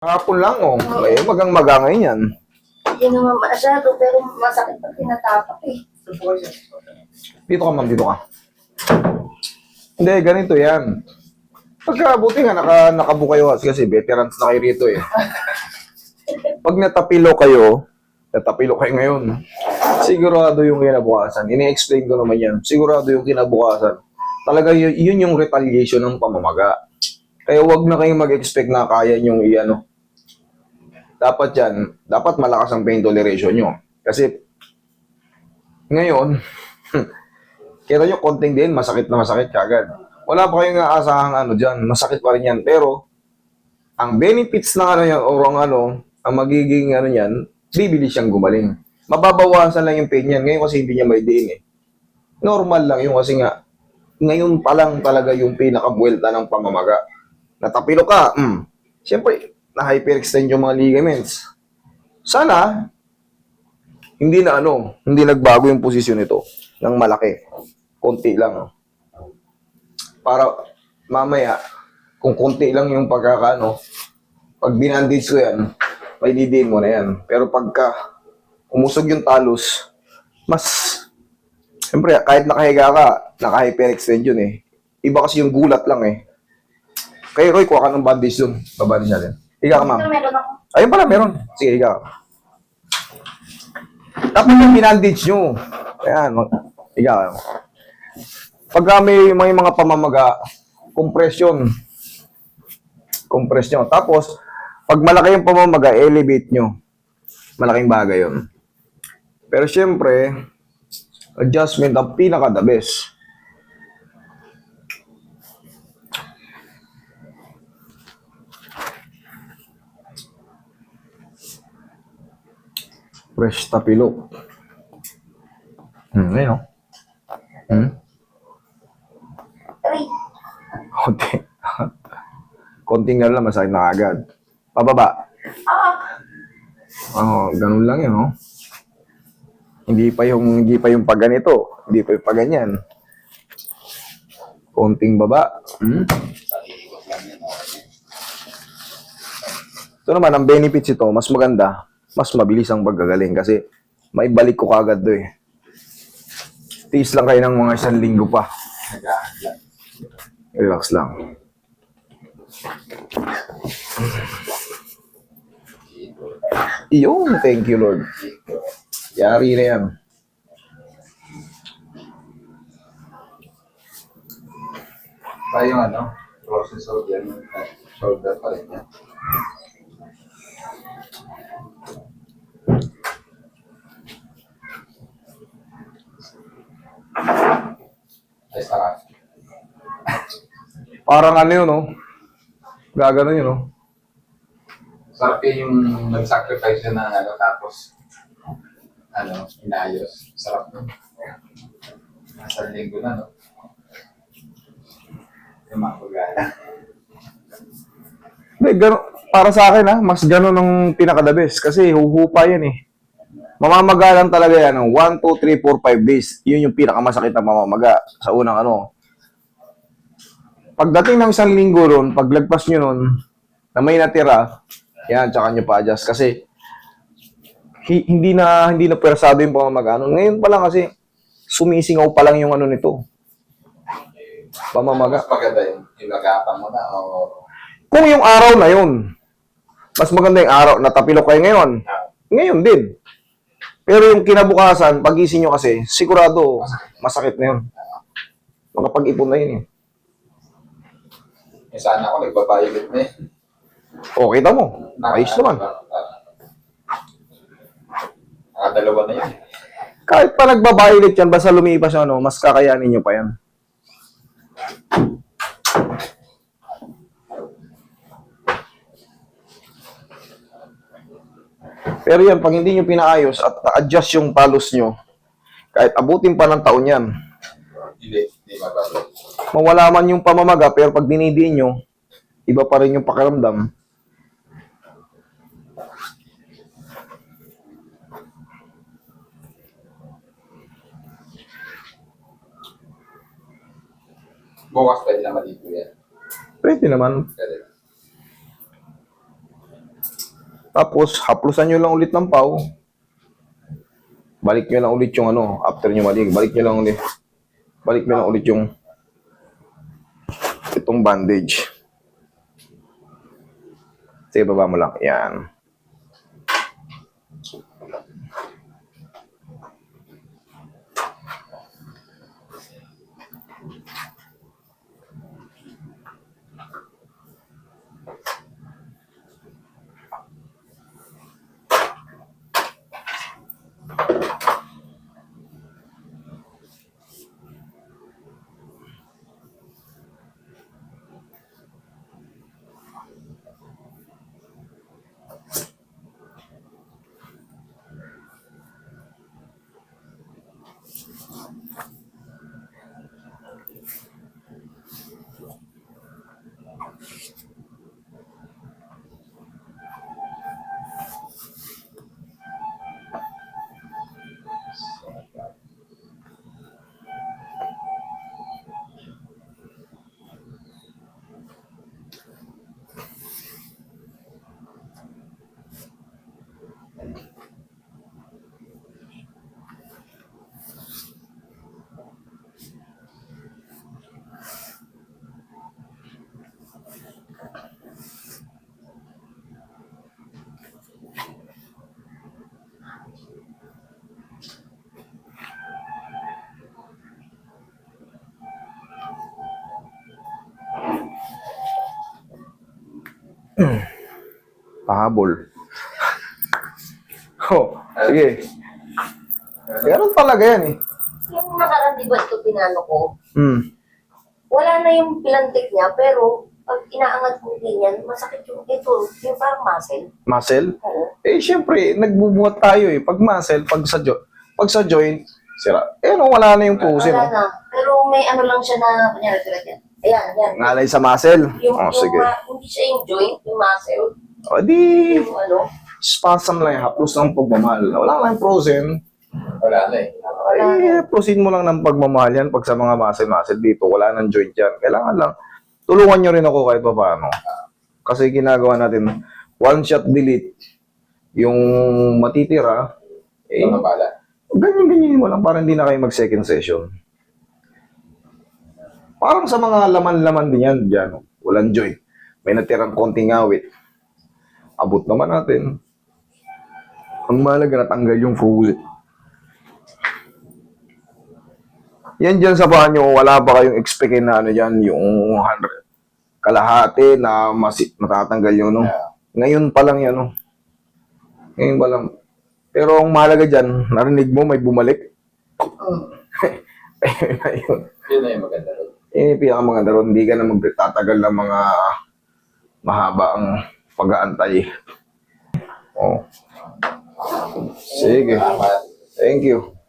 Hapon lang, oh. May magang-maga ngayon yan. Hindi naman masyado, pero masakit pag tinatapak eh. Dito ka, ma'am. Dito ka. Hindi, ganito yan. Pagkabuti nga, nakabuo kayo kasi veterans na kayo rito eh. Pag natapilo kayo ngayon, sigurado yung kinabukasan. Ini-explain ko naman yan. Sigurado yung kinabukasan. Talaga yun yung retaliation ng pamamaga. Kaya wag na kayong mag-expect na kaya yung iano. Dapat yan, dapat malakas ang pain toleration nyo. Kasi, ngayon, kita nyo, konting din, masakit na masakit kagad. Wala pa kayong aasahang ano dyan, masakit pa rin yan. Pero, ang benefits na ano yan, o ang magiging ano yan, bibilis siyang gumaling. Mababawasan lang yung pain yan. Ngayon kasi hindi niya may diin eh. Normal lang yung kasi nga, ngayon pa lang talaga yung pinakabuelta ng pamamaga. Natapilo ka, siyempre, na-hyperextend yung mga ligaments. Sana, hindi nagbago yung posisyon nito ng malaki. Konti lang. Para mamaya, kung konti lang yung pag binandage ko yan, may didiin mo na yan. Pero pagka umusog yung talus, siyempre, kahit nakahiga ka, naka-hyperextend yun eh. Iba kasi yung gulat lang eh. Kay Roy, kuha ka ng bandage dun. Babandage natin. Higa ka, ma'am. Meron ako. Ayun pala, meron. Sige, higa ka. Tapos yung binandage nyo. Ayan, higa ka. Pagka may mga pamamaga, compression. Compress nyo. Tapos, pag malaki yung pamamaga, elevate nyo. Malaking bagay yun. Pero syempre, adjustment ang pinaka-the best. Fresh tapilo. Ngayon. Uy, Konti. Konting na lang, masakit na agad. Pababa. Ganun lang yun, oh. Hindi pa yung pag ganito. Hindi pa yung pag ganyan. Konting baba. Ito naman, ang benefits ito, mas maganda, mas mabilis ang paggagaling kasi may balik ko kagad do eh. Tiis lang kayo ng mga 1 linggo pa. Relax lang. Iyon, thank you Lord. Yari na yan. Tayo process of yan, shoulder pa rin yan. Ay, sarap. Parang ano yun, no? Gaganon yun, no? Sarap yun yung nag-sacrifice yun na tapos inayos. Sarap nun. Nasa linggo na, no? Yung mga pagana. Hindi, para sa akin, mas ganon ang pinaka-the best kasi huhupa yan eh. Mamamagalan talaga yan, 1, 2, 3, 4, 5 days. Yun yung pinakamasakit na mamamaga sa unang Pagdating ng 1 linggo ron, paglagpas nyo nun, na may natira, yan, tsaka nyo pa-adjust. Kasi, hindi na persado yung pamamaga. Ngayon pa lang kasi, sumisingaw pa lang yung nito. Pamamaga. Mas maganda yung ilagapan mo na o... Kung yung araw na yun, mas maganda yung araw, natapilok kayo ngayon din. Pero yung kinabukasan, pagising nyo kasi, sigurado, masakit na yun. Makapag-ipon na yun eh. Sana ako nagbabayagit na eh. O, kita mo. Ayos naman. Nakadalawa na yun. Kahit pa nagbabaylit yan, basta lumipas yun, mas kakayanin nyo pa yan. Pero yan, pag hindi nyo pinaayos at na-adjust yung palos nyo, kahit abutin pa ng taon yan, Hindi magbabayagit. mawala man yung pamamaga, pero pag dinidiin nyo, iba pa rin yung pakiramdam. Bukas pwede na maligo yan. Pwede naman. Pwede. Tapos, haplusan nyo lang ulit ng pau. Balik nyo lang ulit yung ano, after nyo mali. Balik nyo lang ulit. Balik nyo lang ulit yung itong bandage. Sige, baba mo lang. Yan. Pahabol. Oh, sige. Ganun talaga yan eh. Yung nakaraan, di ba ito pinano ko? Hmm. Wala na yung pilantik niya, pero pag inaangat ko ganyan, masakit yung ito, yung parang muscle. Muscle? Oo. Eh, syempre, nagbubuhat tayo eh. Pag muscle, pag sa joint, sira. Eh, no, wala na yung pusin. Wala na. Pero may ano lang siya na, kunyari tulad yan. Ayan, yan. Ngalay sa muscle? Oh, sige. Hindi siya yung joint, yung muscle. O, di, Yung ano. spasm lang, haplos ng pagmamahal. Wala lang yung frozen. Wala na eh. Eh, proceed mo lang ng pagmamahal yan pag sa mga muscle dito. Wala nang joint yan. Kailangan lang. Tulungan nyo rin ako kahit pa paano. Kasi ginagawa natin, one shot delete. Yung matitira, eh, Ito na bala. ganyan mo lang para hindi na kayo mag second session. Parang sa mga laman-laman din yan, dyan. Walang joint. May natirang konting awit. Abot naman natin. Ang mahalaga natanggal yung faucet. Yan dyan sa bahay nyo, wala ba kayong expectin na ano dyan, yung 100, kalahati na matatanggal yung ano. Ngayon pa lang yan, no? Ngayon pa lang. Pero ang mahalaga dyan, narinig mo, may bumalik. Ayun na yun. Yun na yung maganda rin. Yun yung pinakamaganda ron. Hindi ka na magtatagal ng mga mahaba ang pag-aantay. Oh. Sige. Salamat. Thank you.